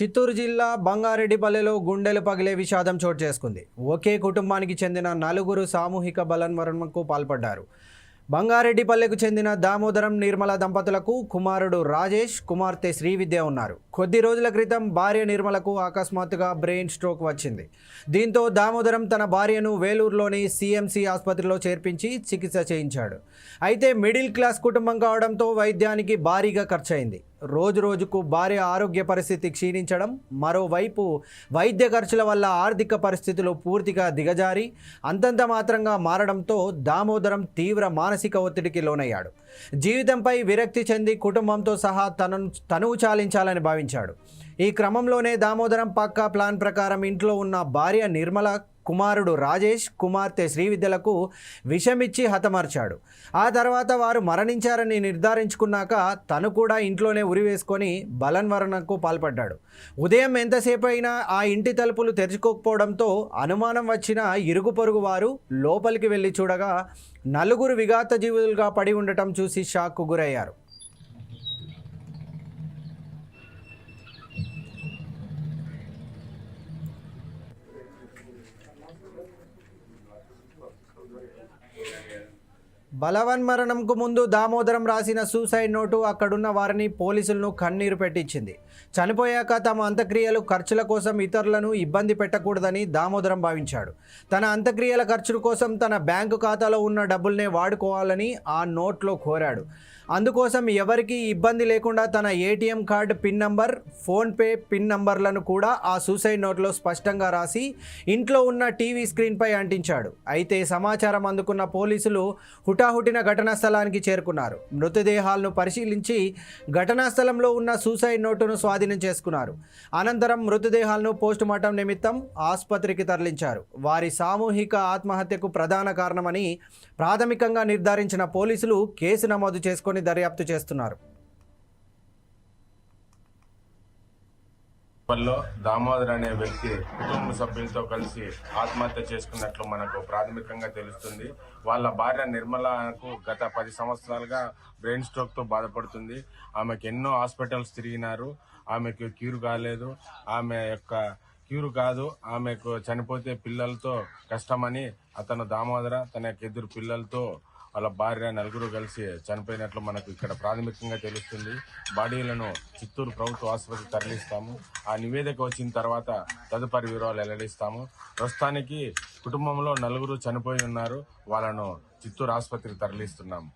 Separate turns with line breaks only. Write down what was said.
చిత్తూరు జిల్లా బంగారెడ్డిపల్లెలో గుండెలు పగిలే విషాదం చోటు చేసుకుంది. ఒకే కుటుంబానికి చెందిన నలుగురు సామూహిక బలవన్మరణకు పాల్పడ్డారు. బంగారెడ్డిపల్లెకు చెందిన దామోదరం నిర్మల దంపతులకు కుమారుడు రాజేష్, కుమార్తె శ్రీవిద్య ఉన్నారు. కొద్ది రోజుల క్రితం భార్య నిర్మలకు అకస్మాత్తుగా బ్రెయిన్ స్ట్రోక్ వచ్చింది. దీంతో దామోదరం తన భార్యను వేలూరులోని సిఎంసి ఆసుపత్రిలో చేర్పించి చికిత్స చేయించాడు. అయితే మిడిల్ క్లాస్ కుటుంబం కావడంతో వైద్యానికి భారీగా ఖర్చయింది. రోజుకు భార్య ఆరోగ్య పరిస్థితి క్షీణించడం, మరోవైపు వైద్య ఖర్చుల వల్ల ఆర్థిక పరిస్థితులు పూర్తిగా దిగజారి అంతంత మాత్రంగా మారడంతో దామోదరం తీవ్ర మానసిక ఒత్తిడికి లోనయ్యాడు. జీవితంపై విరక్తి చెంది కుటుంబంతో సహా తనువు చాలించాలని భావించాడు. ఈ క్రమంలోనే దామోదరం పక్కా ప్లాన్ ప్రకారం ఇంట్లో ఉన్న భార్య నిర్మల, కుమారుడు రాజేష్, కుమార్తె శ్రీవిద్యలకు విషమిచ్చి హతమార్చాడు. ఆ తర్వాత వారు మరణించారని నిర్ధారించుకున్నాక తను కూడా ఇంట్లోనే ఉరివేసుకొని బలవన్మరణకు పాల్పడ్డాడు. ఉదయం ఎంతసేపు అయినా ఆ ఇంటి తలుపులు తెరుచుకోకపోవడంతో అనుమానం వచ్చిన ఇరుగు పొరుగు వారు లోపలికి వెళ్ళి చూడగా నలుగురు విఘాత జీవులుగా పడి ఉండటం చూసి షాక్కు గురయ్యారు. బలవన్మరణంకు ముందు దామోదరం రాసిన సూసైడ్ నోటు అక్కడున్న వారిని, పోలీసులను కన్నీరు పెట్టించింది. చనిపోయాక తమ అంత్యక్రియలు ఖర్చుల కోసం ఇతరులను ఇబ్బంది పెట్టకూడదని దామోదరం భావించాడు. తన అంత్యక్రియల ఖర్చుల కోసం తన బ్యాంకు ఖాతాలో ఉన్న డబ్బుల్నే వాడుకోవాలని ఆ నోట్లో కోరాడు. అందుకోసం ఎవరికీ ఇబ్బంది లేకుండా తన ATM card pin number, PhonePe pin నంబర్లను కూడా ఆ సూసైడ్ నోట్లో స్పష్టంగా రాసి ఇంట్లో ఉన్న టీవీ స్క్రీన్పై అంటించాడు. అయితే సమాచారం అందుకున్న పోలీసులు హుటాహుటిన ఘటనా స్థలానికి చేరుకున్నారు. మృతదేహాలను పరిశీలించి ఘటనా స్థలంలో ఉన్న సూసైడ్ నోటును స్వాధీనం చేసుకున్నారు. అనంతరం మృతదేహాలను పోస్టుమార్టం నిమిత్తం ఆసుపత్రికి తరలించారు. వారి సామూహిక ఆత్మహత్యకు ప్రధాన కారణమని ప్రాథమికంగా నిర్ధారించిన పోలీసులు కేసు నమోదు చేసుకొని దర్యాప్తు చేస్తున్నారు.
దామోదర్ అనే వ్యక్తి కుటుంబ సభ్యులతో కలిసి ఆత్మహత్య చేసుకున్నట్లు మనకు ప్రాథమికంగా తెలుస్తుంది. వాళ్ళ భార్య నిర్మలకు గత 10 సంవత్సరాలుగా బ్రెయిన్ స్ట్రోక్ తో బాధపడుతుంది. ఆమెకు ఎన్నో హాస్పిటల్స్ తిరిగినారు. ఆమెకు క్యూర్ కాలేదు. ఆమె యొక్క క్యూర్ కాదు, ఆమెకు చనిపోతే పిల్లలతో కష్టమని అతను దామోదర తన యొక్క 2 పిల్లలతో వాళ్ళ భార్య నలుగురు కలిసి చనిపోయినట్లు మనకు ఇక్కడ ప్రాథమికంగా తెలుస్తుంది. బాడీలను చిత్తూరు ప్రభుత్వ ఆసుపత్రికి తరలిస్తాము. ఆ నివేదిక వచ్చిన తర్వాత తదుపరి వివరాలు వెల్లడిస్తాము. ప్రస్తుతానికి కుటుంబంలో 4 చనిపోయి ఉన్నారు. వాళ్ళను చిత్తూరు ఆసుపత్రికి తరలిస్తున్నాము.